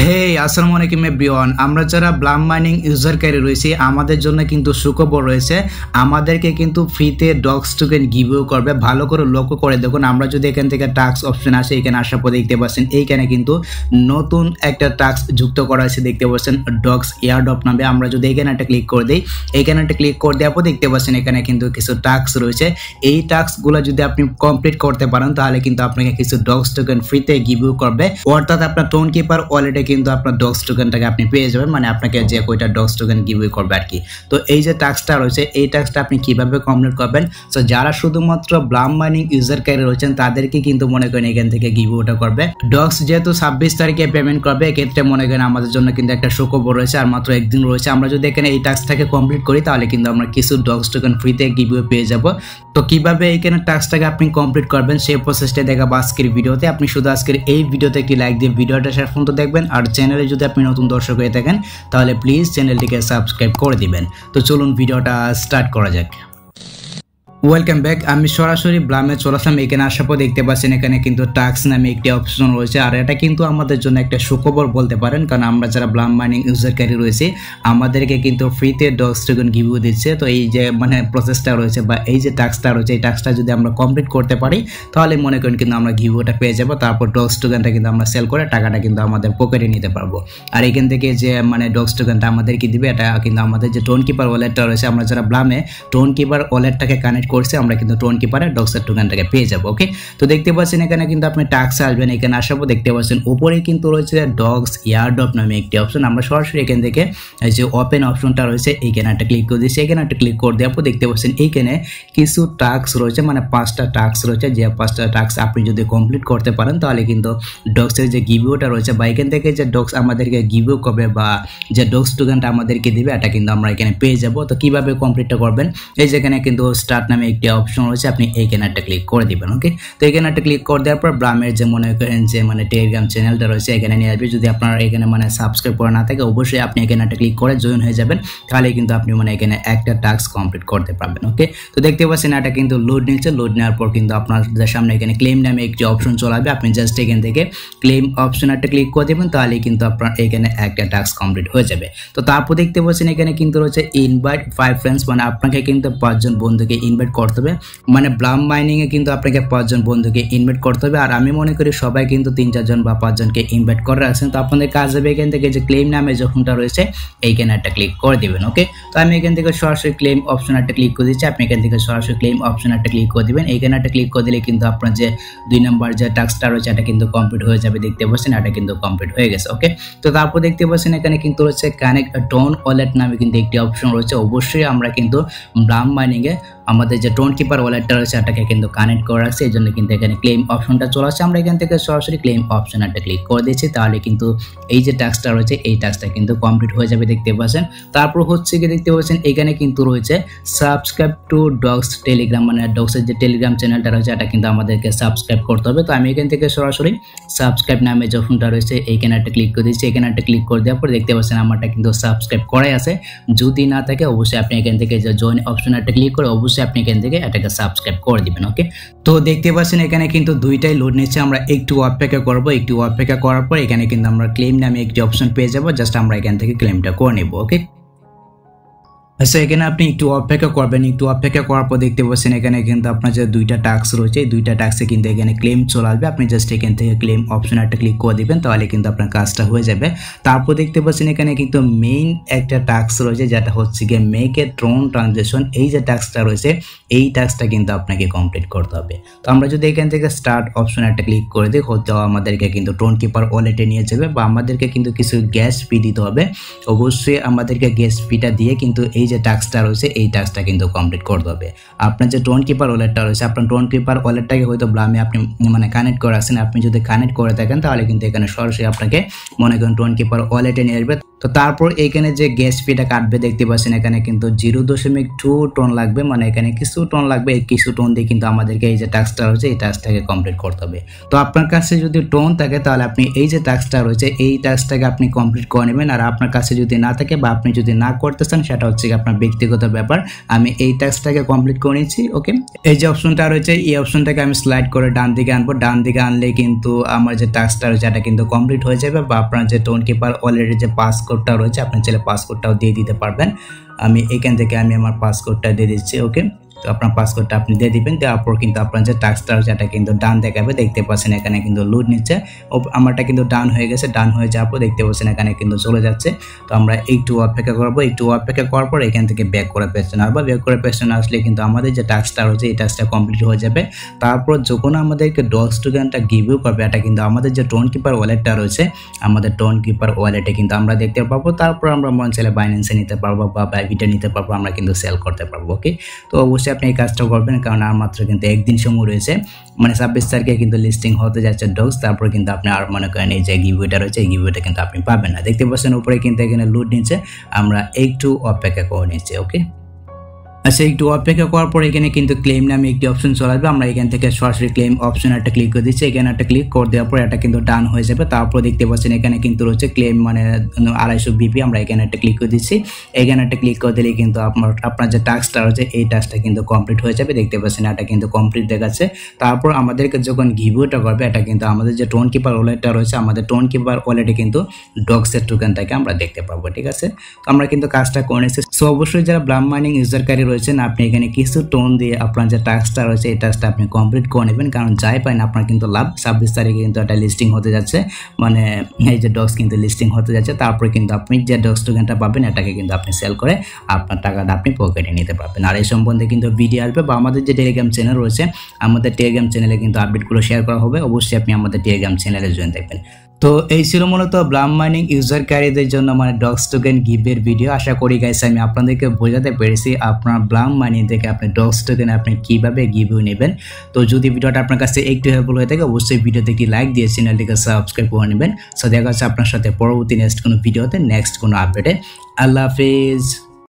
আসসালামু আলাইকুম এভরিওয়ান। আমরা যারা ব্লাম মাইনিং ইউজারকারী রয়েছি আমাদের জন্য কিন্তু সুখবর রয়েছে। আমাদেরকে কিন্তু ফ্রিতে ডগস টোকেন গিভও করবে। ভালো করে লক্ষ্য করে দেখুন, আমরা যদি এখান থেকে টাস্ক অপশন আসে, এখানে আসার পর দেখতে পাচ্ছেন এইখানে কিন্তু নতুন একটা টাস্ক যুক্ত করা আছে, দেখতে পাচ্ছেন ডগস এয়ারড্রপ নামে। আমরা যদি এখানে একটা ক্লিক করে দিই, এখানে একটা ক্লিক করে দেওয়ার পর দেখতে পাচ্ছেন এখানে কিন্তু কিছু টাস্ক রয়েছে। এই টাস্কগুলো যদি আপনি কমপ্লিট করতে পারেন তাহলে কিন্তু আপনাকে কিছু ডগস টোকেন ফ্রিতে গিভও করবে। অর্থাৎ আপনার টোন কিপার ওয়ালেটে কিন্তু আপনার ডগস টোকেনটাকে আপনি পেয়ে যাবেন, মানে আপনাকে যে কয়টা ডগস টোকেন গিভওয়ে করবে আর কি। তো এই যে টাস্কটা রয়েছে, এই টাস্কটা আপনি কিভাবে কমপ্লিট করবেন, তো যারা শুধুমাত্র ব্লাম মাইনিং ইউজারকারী রয়েছেন তাদেরকে কিন্তু মনে করেন এখান থেকে গিভওয়েটা করবে। ডগস যেহেতু 26 তারিখে পেমেন্ট করবে, এক্ষেত্রে মনে করেন আমাদের জন্য কিন্তু একটা সুখবর রয়েছে, আর মাত্র একদিন রয়েছে। আমরা যদি এখানে এই টাস্কটাকে কমপ্লিট করি তাহলে কিন্তু আমরা কিছু ডগস টোকেন ফ্রিতে গিভওয়ে পেয়ে যাব। তো কিভাবে এইখানে টাস্কটাকে আপনি কমপ্লিট করবেন সেই প্রসেসটা দেখাবো আজকের ভিডিওতে। আপনি শুধু আজকের এই ভিডিওতে একটি লাইক দিয়ে ভিডিওটা শেষ পর্যন্ত দেখবেন, আর চ্যানেলে যদি আপনি নতুন দর্শক হয়ে থাকেন তাহলে প্লিজ চ্যানেলটিকে সাবস্ক্রাইব করে দিবেন। তো চলুন ভিডিওটা স্টার্ট করা যাক। Welcome back. আমি সরাসরি ব্লামে চলে আসলাম। এখানে আসার পর দেখতে পাচ্ছেন এখানে কিন্তু টাস্ক নামে একটি অপশন রয়েছে, আর এটা কিন্তু আমাদের জন্য একটা সুখবর বলতে পারেন, কারণ আমরা যারা ব্লাম মাইনিং ইউজারকারী রয়েছে আমাদেরকে কিন্তু ফ্রিতে ডগস টোকেন গিভওয়ে দিচ্ছে। তো এই যে মানে প্রসেসটা রয়েছে বা এই যে টাস্কটা রয়েছে, এই টাস্কটা যদি আমরা কমপ্লিট করতে পারি তাহলে মনে করেন কিন্তু আমরা গিভওয়েটা পেয়ে যাবো। তারপর ডগস টোকেনটা কিন্তু আমরা সেল করে টাকাটা কিন্তু আমাদের পকেটে নিতে পারবো। আর এখান থেকে যে মানে ডগস টোকেনটা আমাদেরকে দিবে, এটা কিন্তু আমাদের যে টোন কিপার ওয়ালেটটা রয়েছে, আমরা যারা ব্লামে টোন কিপার ওয়ালেটটাকে কানেক্ট করছে আমরা কিন্তু টোন কিপারে ডগসের টোকেনটাকে পেয়ে যাবো। ওকে, তো দেখতে পাচ্ছেন এখানে কিন্তু আপনি টাস্ক আসবেন। এখানে আসার পর দেখতে পাচ্ছেন উপরে কিন্তু রয়েছে ডগস এয়ারড্রপ নামে একটি অপশন। আমরা সরাসরি এখান থেকে যে ওপেন অপশনটা রয়েছে এইখানে একটা ক্লিক করে দিচ্ছি। এখানে একটা ক্লিক করে দেওয়ার পর দেখতে পাচ্ছেন এইখানে কিছু টাস্ক রয়েছে, মানে 5টা টাস্ক রয়েছে। যে 5টা টাস্ক আপনি যদি কমপ্লিট করতে পারেন তাহলে কিন্তু ডগসের যে গিভওয়েটা রয়েছে বা এখান থেকে যে ডগস আমাদেরকে গিভওয়ে করবে বা যে ডগস টোকেনটা আমাদেরকে দিবে এটা কিন্তু আমরা এখানে পেয়ে যাব। তো কিভাবে কমপ্লিটটা করবেন, এই যেখানে কিন্তু স্টার্ট নামে একটি অপশন রয়েছে, আপনি এইখানে একটা ক্লিক করে দিবেন। ওকে, তো এখানে একটা ক্লিক করে দেওয়ার পর ব্লামের যে মনে করেন যে মানে টেলিগ্রাম চ্যানেলটা রয়েছে এখানে নিয়ে আসবে। যদি আপনার এখানে মানে সাবস্ক্রাইব করা না থাকে অবশ্যই আপনি এখানে একটা ক্লিক করে জয়েন হয়ে যাবেন, তাহলে কিন্তু আপনি মানে এখানে একটা টাস্ক কমপ্লিট করতে পারবেন। ওকে, তো দেখতে পাচ্ছেন এটা কিন্তু লোড নিচ্ছে। লোড নেওয়ার পর কিন্তু আপনাদের সামনে এখানে ক্লেম নামে একটি অপশন চলে আসবে। আপনি জাস্ট এখান থেকে ক্লেম অপশন একটা ক্লিক করে দেবেন, তাহলে কিন্তু আপনার এখানে একটা টাস্ক কমপ্লিট হয়ে যাবে। তো তারপর দেখতে পাচ্ছেন এখানে কিন্তু রয়েছে ইনভাইট 5 ফ্রেন্ডস, মানে আপনাকে কিন্তু 5 জন বন্ধুকে ইনভাইট করতে হবে। মানে ব্লাম মাইনিং এ কিন্তু আপনাকে 5 জন বন্ধুকে ইনভাইট করতে হবে, আর আমি মনে করি সবাই কিন্তু 3-4 জন বা 5 জনকে ইনভাইট করে রাখছেন। তো আপনাদের কাজ হবে এখান থেকে যে ক্লেম নামে যখনটা রয়েছে এইখানে একটা ক্লিক করে দিবেন। ওকে, তো আমি এখান থেকে সরাসরি ক্লেম অপশন একটা ক্লিক করে দিচ্ছি। আপনি এখান থেকে সরাসরি ক্লেম অপশন একটা ক্লিক করে দিবেন। এইখানে একটা ক্লিক করে দিলে কিন্তু আপনার যে 2 নম্বর যে টাস্কটা রয়েছে এটা কিন্তু কমপ্লিট হয়ে যাবে। দেখতে পাচ্ছেন এটা কিন্তু কমপ্লিট হয়ে গেছে। ওকে, তো তারপর দেখতে পাচ্ছেন এখানে কিন্তু রয়েছে কানেক্ট টোন ওয়ালেট নামে কিন্তু একটি অপশন রয়েছে। অবশ্যই আমরা কিন্তু ব্লাম মাইনিং এ আমাদের যে টোন কিপার ওয়ালেটটা রয়েছে এটাকে কিন্তু কানেক্ট করে রাখছি, এই জন্য কিন্তু এখানে ক্লেম অপশনটা চলে আসছে। আমরা এখান থেকে সরাসরি ক্লেম অপশন একটা ক্লিক করে দিচ্ছি, তাহলে কিন্তু এই যে টাস্কটা রয়েছে এই টাস্কটা কিন্তু কমপ্লিট হয়ে যাবে। দেখতে পাচ্ছেন তারপর হচ্ছে কি দেখতে পাচ্ছেন এখানে কিন্তু রয়েছে সাবস্ক্রাইব টু ডগস টেলিগ্রাম, মানে ডগসের যে টেলিগ্রাম চ্যানেলটা রয়েছে এটা কিন্তু আমাদেরকে সাবস্ক্রাইব করতে হবে। তো আমি এখান থেকে সরাসরি সাবস্ক্রাইব নামে যে অপশনটা রয়েছে এইখানে একটা ক্লিক করে দিচ্ছি। এখানে একটা ক্লিক করে দেওয়ার পর দেখতে পাচ্ছেন আমারটা কিন্তু সাবস্ক্রাইব করাই আছে। যদি না থাকে অবশ্যই আপনি এখান থেকে যে জয়েন অপশন একটা ক্লিক করে অবশ্যই আপনি এখান থেকে এটাকে সাবস্ক্রাইব করে দিবেন। ওকে, তো দেখতে পাচ্ছেন এখানে কিন্তু দুইটাই লোড নিচ্ছে। আমরা একটু অপেক্ষা করব, একটু অপেক্ষা করার পর এখানে কিন্তু আমরা ক্লেম নামে একটি অপশন পেয়ে যাব। জাস্ট আমরা এখান থেকে ক্লেমটা করে নেব। ওকে, আচ্ছা এখানে আপনি একটু অপেক্ষা করবেন। একটু অপেক্ষা করার পর দেখতে পাচ্ছেন এখানে কিন্তু আপনার যে 2টা টাস্ক রয়েছে এই 2টা টাস্কে কিন্তু এখানে ক্লেম চলে আসবে। আপনি জাস্ট এখান থেকে ক্লেম অপশন একটা ক্লিক করে দিবেন, তাহলে কিন্তু আপনার কাজটা হয়ে যাবে। তারপর দেখতে পাচ্ছেন এখানে কিন্তু মেইন একটা টাস্ক রয়েছে যেটা হচ্ছে গিয়ে মেক এ ট্রোন ট্রানজেকশন। এই যে টাস্কটা রয়েছে এই টাস্কটা কিন্তু আপনাকে কমপ্লিট করতে হবে। তো আমরা যদি এখান থেকে স্টার্ট অপশন একটা ক্লিক করে দিই, হতে আমাদেরকে কিন্তু টোন কিপার ওয়ালেটে নিয়ে যাবে বা আমাদেরকে কিন্তু কিছু গ্যাস ফি দিতে হবে। অবশ্যই আমাদেরকে গ্যাস ফিটা দিয়ে কিন্তু এই যে টাস্কটা রয়েছে এই টাস্কটা কিন্তু কমপ্লিট করতে হবে। আপনার যে টোন কিপার ওয়ালেটটা রয়েছে আপনার টোন কিপার ওয়ালেটটাকে হয়তো ব্লামে আপনি মানে কানেক্ট করে রাখছেন। আপনি যদি কানেক্ট করে থাকেন তাহলে কিন্তু এখানে সরাসরি আপনাকে মনে করেন টোন কিপার ওয়ালেটে নিয়ে আসবে। তো তারপর এখানে যে গ্যাস ফিটা কাটবে দেখতে পাচ্ছেন এখানে কিন্তু 0.2 টন লাগবে, মানে এখানে কিছু টন লাগবে, এই কিছু টন দিয়ে কিন্তু আমাদেরকে এই যে টাস্কটা রয়েছে এই টাস্কটাকে কমপ্লিট করতে হবে। তো আপনার কাছে যদি টন থাকে তাহলে আপনি এই যে টাস্কটা রয়েছে এই টাস্কটাকে আপনি কমপ্লিট করে নেবেন, আর আপনার কাছে যদি না থাকে বা আপনি যদি না করতে চান সেটা হচ্ছে আপনার ব্যক্তিগত ব্যাপার। আমি এই টাস্কটাকে কমপ্লিট করে নিচ্ছি। ওকে, এই যে অপশনটা রয়েছে এই অপশনটাকে আমি স্লাইড করে ডান দিকে আনবো, ডান দিকে আনলে কিন্তু আমার যে টাস্কটা রয়েছে এটা কিন্তু কমপ্লিট হয়ে যাবে, বা আপনার যে টোন কিপার অলরেডি যে পাসকোডটা রয়েছে আপনি চাইলে পাসকোডটাও দিয়ে দিতে পারবেন। আমি এখান থেকে আমি আমার পাসকোডটা দিয়ে দিচ্ছি। ওকে, তো আপনার পাসকোডটা আপনি দিয়ে দিবেন, তারপর কিন্তু আপনার যে টাস্কটা রয়েছে এটা কিন্তু ডান দেখাবে, দেখতে পাচ্ছেন এখানে কিন্তু লোড নিচ্ছে, আমারটা কিন্তু ডান হয়ে গেছে। ডান হয়ে যাওয়ার পর দেখতে পাচ্ছেন এখানে কিন্তু চলে যাচ্ছে। তো আমরা একটু অপেক্ষা করবো, একটু অপেক্ষা করার পর এখান থেকে ব্যাক করে পেছনে আসবো, ব্যাক করে পেছনে আসলে কিন্তু আমাদের যে টাস্কটা রয়েছে এই টাস্কটা কমপ্লিট হয়ে যাবে। তারপর যখন আমাদেরকে ডগস টোকেনটা গিভও করবে এটা কিন্তু আমাদের যে টোন কিপার ওয়ালেটটা রয়েছে আমাদের টোন কিপার ওয়ালেটে কিন্তু আমরা দেখতে পাবো। তারপর আমরা মন চাইলে বাইন্যান্সে নিতে পারবো বা বাইবিটে নিতে পারবো, আমরা কিন্তু সেল করতে পারবো। ওকে, তো অবশ্যই আপনি এই কাজটা করবেন, কারণ আর মাত্র কিন্তু একদিন সময় রয়েছে, মানে 26 তারিখে কিন্তু লিস্টিং হতে যাচ্ছে ডগস। তারপর কিন্তু আপনি আর মনে করেন এই যে গিভওয়েটা রয়েছে এই গিভওয়েটা কিন্তু আপনি পাবেন না। দেখতে পাচ্ছেন উপরে কিন্তু এখানে লুট নিচ্ছে, আমরা একটু অপেক্ষা করে নিচ্ছি। ওকে, আচ্ছা, একটু অপেক্ষা করার পর এখানে কিন্তু ক্লেম নামে একটি অপশন চলে আসবে, আমরা এখান থেকে সরাসরি ক্লেম অপশন একটা ক্লিক করে দিচ্ছি। এখানে একটা ক্লিক করে দেওয়ার পর এটা কিন্তু ডান হয়ে যাবে। তারপর দেখতে পাচ্ছেন এখানে কিন্তু রয়েছে ক্লেম মানে 250 বিপি, আমরা এখানে একটা ক্লিক করে দিচ্ছি। এখানে একটা ক্লিক করে দিলে কিন্তু আপনার যে টাস্কটা রয়েছে এই টাস্কটা কিন্তু কমপ্লিট হয়ে যাবে। দেখতে পাচ্ছেন এটা কিন্তু কমপ্লিট দেখাচ্ছে। তারপর আমাদেরকে যখন গিভওয়েটা করবে এটা কিন্তু আমাদের যে টোন কিপার ওয়ালেটটা রয়েছে আমাদের টোন কিপার ওয়ালেটে কিন্তু ডগসের টোকেনটাকে আমরা দেখতে পাবো। ঠিক আছে, তো আমরা কিন্তু কাজটা করে নিচ্ছি। সো অবশ্যই যারা ব্লাম মাইনিং ইউজারকারী রয়েছেন আপনি এখানে কিছু টোন দিয়ে আপনার যে টাস্কটা রয়েছে এই টাস্কটা আপনি কমপ্লিট করে নেবেন, কারণ যাই পাইন আপনার কিন্তু লাভ। 26 তারিখে কিন্তু একটা লিস্টিং হতে যাচ্ছে, মানে এই যে ডগস কিন্তু লিস্টিং হতে যাচ্ছে। তারপরে কিন্তু আপনি যে ডগস টোকেনটা পাবেন এটাকে কিন্তু আপনি সেল করে আপনার টাকাটা আপনি পকেটে নিতে পারবেন। আর এই সম্বন্ধে কিন্তু ভিডিও আসবে, বা আমাদের যে টেলিগ্রাম চ্যানেল রয়েছে আমাদের টেলিগ্রাম চ্যানেলে কিন্তু আপডেটগুলো শেয়ার করা হবে। অবশ্যই আপনি আমাদের টেলিগ্রাম চ্যানেলে জয়েন থাকবেন। তো এই ছিল মূলত ব্লাম মাইনিং ইউজারকারীদের জন্য মানে ডগস টোকেন গিভের ভিডিও। আশা করি গাইস আমি আপনাদেরকে বোঝাতে পেরেছি আপনার ব্লাম মাইনিং থেকে আপনি ডগস টোকেন আপনি কিভাবে গিভও নেবেন। তো যদি ভিডিওটা আপনার কাছে একটু হেল্পফুল হয়ে থাকে অবশ্যই ভিডিওতে একটি লাইক দিয়ে চ্যানেলটিকে সাবস্ক্রাইব করে নেবেন। সো দেখা যাচ্ছে আপনার সাথে পরবর্তী নেক্সট কোনো ভিডিওতে নেক্সট কোনো আপডেটে। আল্লাহ হাফেজ।